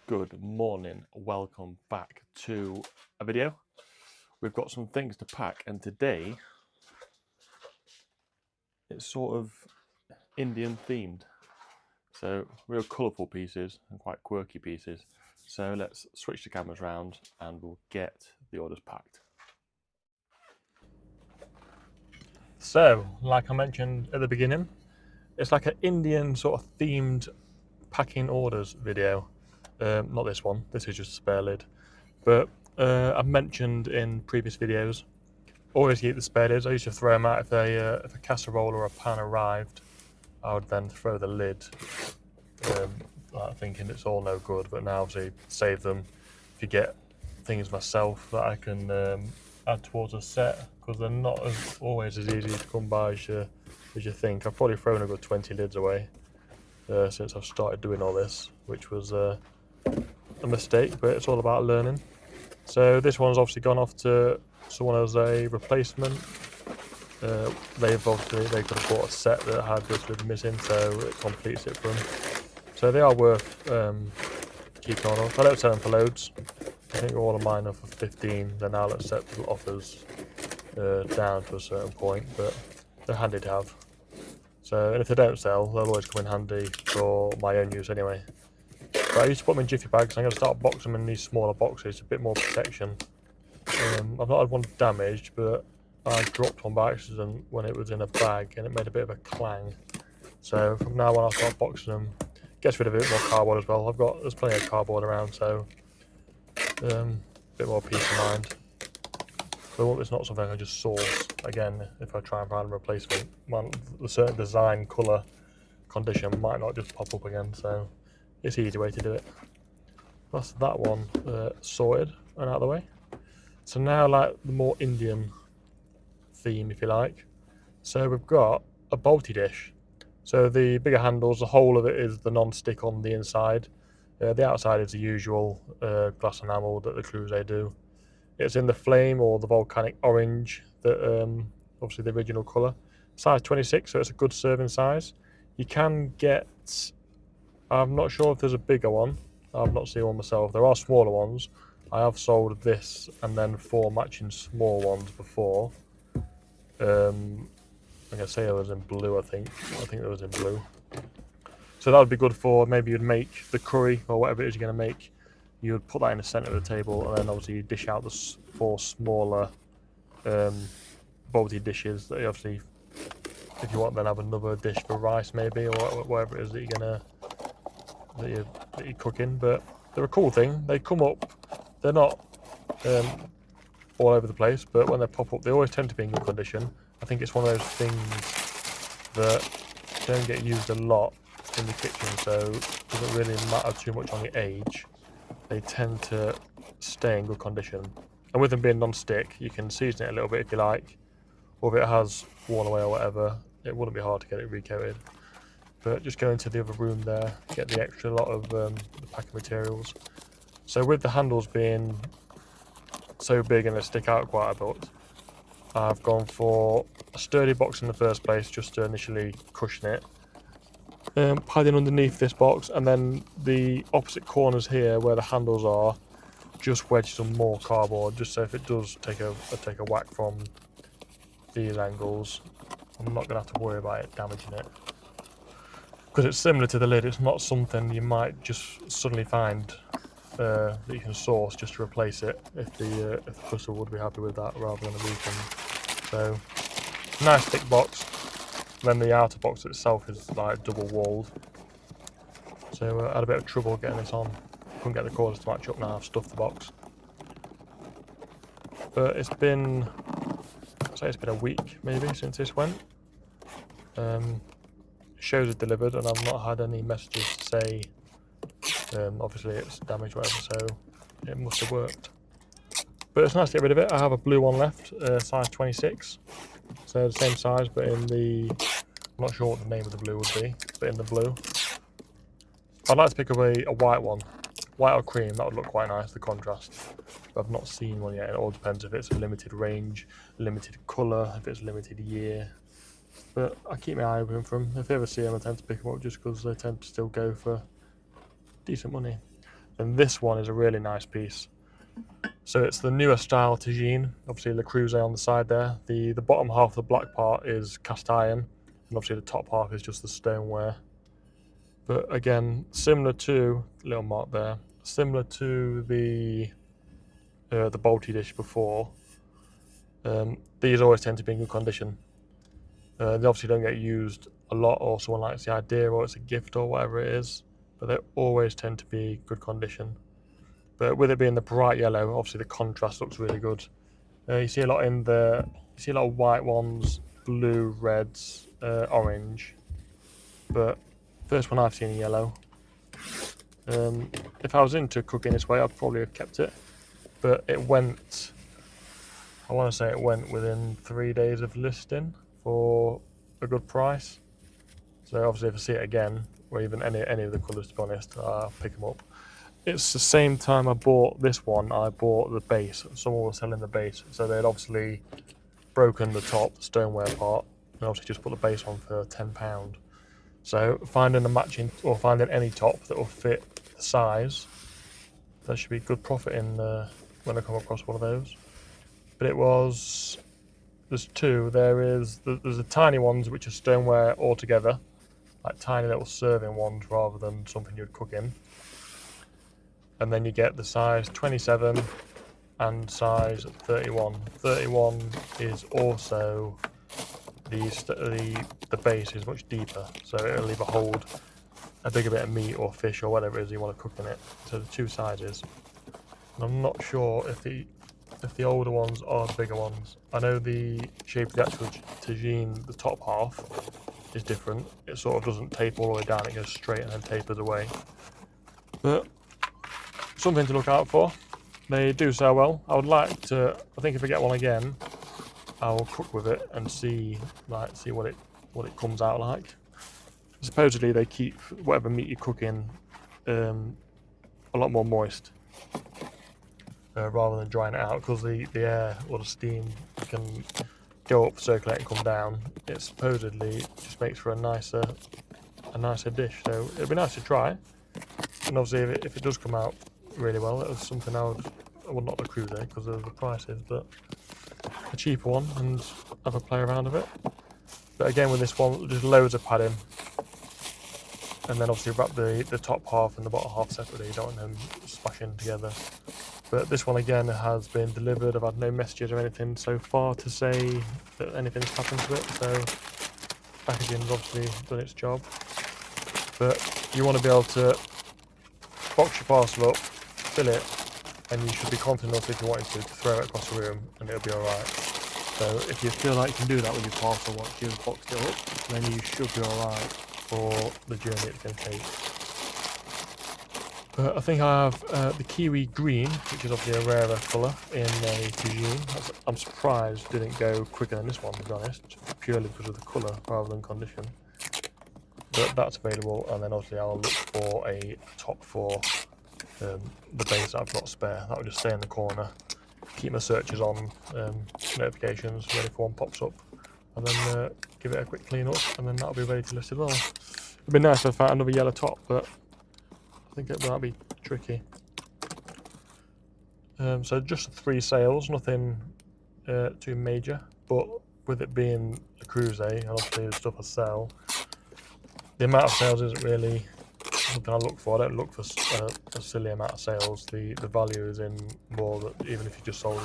Good morning, welcome back to a video. We've got some things to pack, and today it's sort of Indian themed. So real colourful pieces and quite quirky pieces. So let's switch the cameras around and we'll get the orders packed. So, like I mentioned at the beginning, it's like an Indian sort of themed packing orders video. Not this one, this is just a spare lid. But I've mentioned in previous videos, always keep the spare lids. I used to throw them out if a casserole or a pan arrived. I would then throw the lid, like thinking it's all no good. But now obviously save them if you get things myself that I can add towards a set, because they're not always as easy to come by as you think. I've probably thrown a good 20 lids away since I've started doing all this, which was a mistake, but it's all about learning. So this one's obviously gone off to someone as a replacement. They could have bought a set that had this lid missing, so it completes it for them. So they are worth keeping on. I don't sell them for loads. I think all of mine are for 15. They're now acceptable offers down to a certain point, but they're handy to have. So, and if they don't sell, they'll always come in handy for my own use anyway. But I used to put them in jiffy bags. I'm going to start boxing them in these smaller boxes, a bit more protection. I've not had one damaged, but I dropped one by accident when it was in a bag and it made a bit of a clang. So from now on I'll start boxing them. Gets rid of a bit more cardboard as well. There's plenty of cardboard around, so a bit more peace of mind. But it's not something I can just source again if I try and find a replacement. A certain design, colour, condition might not just pop up again, so it's an easy way to do it. That's that one sorted and out of the way. So now, like the more Indian theme, if you like. So we've got a bolty dish. So the bigger handles, the whole of it is the non-stick on the inside. The outside is the usual glass enamel that the Creuset do. It's in the flame or the volcanic orange, that obviously the original colour. Size 26, so it's a good serving size. You can get, I'm not sure if there's a bigger one. I've not seen one myself. There are smaller ones. I have sold this and then 4 matching small ones before. I'm going to say it was in blue, I think it was in blue. So that would be good for, maybe you'd make the curry or whatever it is you're going to make. You would put that in the centre of the table, and then obviously you dish out the 4 smaller bolty dishes that you obviously, if you want, then have another dish for rice maybe, or whatever it is that you're cooking. But they're a cool thing. They come up, they're not all over the place, but when they pop up, they always tend to be in good condition. I think it's one of those things that don't get used a lot in the kitchen, so it doesn't really matter too much on the age. They tend to stay in good condition. And with them being non-stick, you can season it a little bit if you like, or if it has worn away or whatever, it wouldn't be hard to get it recoated. But just go into the other room there, get the extra lot of the packing materials. So with the handles being so big and they stick out quite a bit, I've gone for a sturdy box in the first place, just to initially cushion it. Padding underneath this box, and then the opposite corners here where the handles are, just wedge some more cardboard, just so if it does take a whack from these angles, I'm not going to have to worry about it damaging it. Because it's similar to the lid, it's not something you might just suddenly find that you can source just to replace it, if the customer would be happy with that rather than a refund. So, nice thick box. Then the outer box itself is like double walled. So I had a bit of trouble getting this on. Couldn't get the corners to match up now, I've stuffed the box. But it's been, I'd say it's been a week maybe since this went. Shows are delivered and I've not had any messages to say obviously it's damaged or whatever, so it must have worked. But it's nice to get rid of it. I have a blue one left, size 26. So the same size, but in the, I'm not sure what the name of the blue would be, but in the blue. I'd like to pick up a white one. White or cream, that would look quite nice, the contrast. But I've not seen one yet. It all depends if it's a limited range, limited colour, if it's limited year. But I keep my eye open for them. If I ever see them, I tend to pick them up just because they tend to still go for decent money. and this one is a really nice piece. So it's the newer style tagine, obviously Le Creuset on the side there. The bottom half of the black part is cast iron, and obviously the top half is just the stoneware. But again, similar to, little mark there, similar to the Balti dish before, these always tend to be in good condition. They obviously don't get used a lot, or someone likes the idea, or it's a gift or whatever it is, but they always tend to be good condition. But with it being the bright yellow, obviously the contrast looks really good. You see a lot of white ones, blue, reds, orange. But first one I've seen in yellow. If I was into cooking this way, I'd probably have kept it. But it went, I want to say it went within 3 days of listing for a good price. So obviously if I see it again, or even any of the colours to be honest, I'll pick them up. It's the same time I bought this one, I bought the base. Someone was selling the base, so they'd obviously broken the top, the stoneware part, and obviously just put the base on for £10. So finding a matching, or finding any top that will fit the size, there should be good profit in when I come across one of those. But there's two. There's the tiny ones which are stoneware altogether, like tiny little serving ones rather than something you'd cook in. And then you get the size 27 and size 31. 31 is also the base is much deeper, so it'll either hold a bigger bit of meat or fish or whatever it is you want to cook in it. So the two sizes. And I'm not sure if the older ones are the bigger ones. I know the shape of the actual tagine, the top half, is different. It sort of doesn't tape all the way down, it goes straight and then tapers away. But something to look out for. They do sell well. I think if I get one again, I'll cook with it and see what it comes out like. Supposedly they keep whatever meat you're cooking a lot more moist rather than drying it out, because the air or the steam can go up, circulate and come down. It supposedly just makes for a nicer dish. So it'd be nice to try. And obviously if it does come out really well, it was something I would not the Creuset because of the prices, but a cheaper one and have a play around with it. But again with this one, just loads of padding, and then obviously wrap the top half and the bottom half separately. You don't want them smashing together. But this one again has been delivered. I've had no messages or anything so far to say that anything's happened to it, so packaging's obviously done its job. But you want to be able to box your parcel up, fill it, and you should be confident enough if you wanted to throw it across the room and it'll be alright. So if you feel like you can do that with your parcel once you've boxed it up, then you should be alright for the journey it's going to take. But I think I have the kiwi green, which is obviously a rarer colour in a tagine. I'm surprised it didn't go quicker than this one, to be honest, purely because of the colour rather than condition. But that's available, and then obviously I'll look for a top for the base that I've got spare. That will just stay in the corner, keep my searches on, notifications ready for one pops up, and then give it a quick clean up, and then that'll be ready to list as well. It'd be nice if I found another yellow top, but I think it might be tricky. So just 3 sales, nothing too major, but with it being a Creuset and obviously the stuff I sell, the amount of sales isn't really something I look for. I don't look for a silly amount of sales. The value is in more that even if you just sold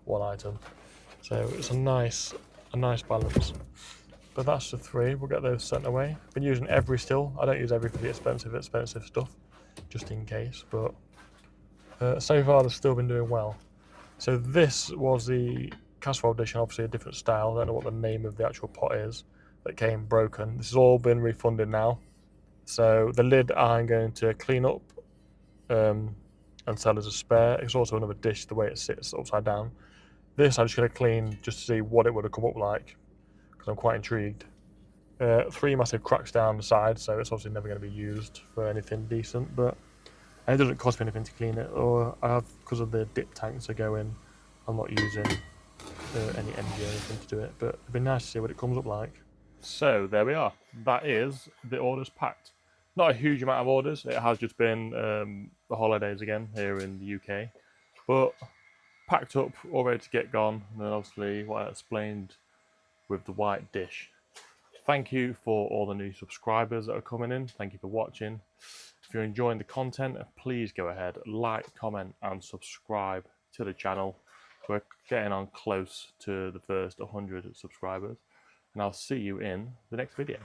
one item. So it's a nice balance. But that's the 3. We'll get those sent away. Been using Every still. I don't use Every for the expensive stuff, just in case. But so far they've still been doing well. So this was the casserole dish, and obviously a different style. I don't know what the name of the actual pot is that came broken. This has all been refunded now. So the lid I'm going to clean up and sell as a spare. It's also another dish the way it sits upside down. This I'm just going to clean just to see what it would have come up like, because I'm quite intrigued. 3 massive cracks down the side, so it's obviously never going to be used for anything decent, but it doesn't cost me anything to clean it, or I have, because of the dip tanks that go in, I'm not using any energy or anything to do it, but it'd be nice to see what it comes up like. So there we are. That is the orders packed. Not a huge amount of orders. It has just been the holidays again here in the UK, but packed up, all ready to get gone. And then obviously what I explained with the white dish. Thank you for all the new subscribers that are coming in. Thank you for watching. If you're enjoying the content, please go ahead, like, comment, and subscribe to the channel. We're getting on close to the first 100 subscribers, and I'll see you in the next video.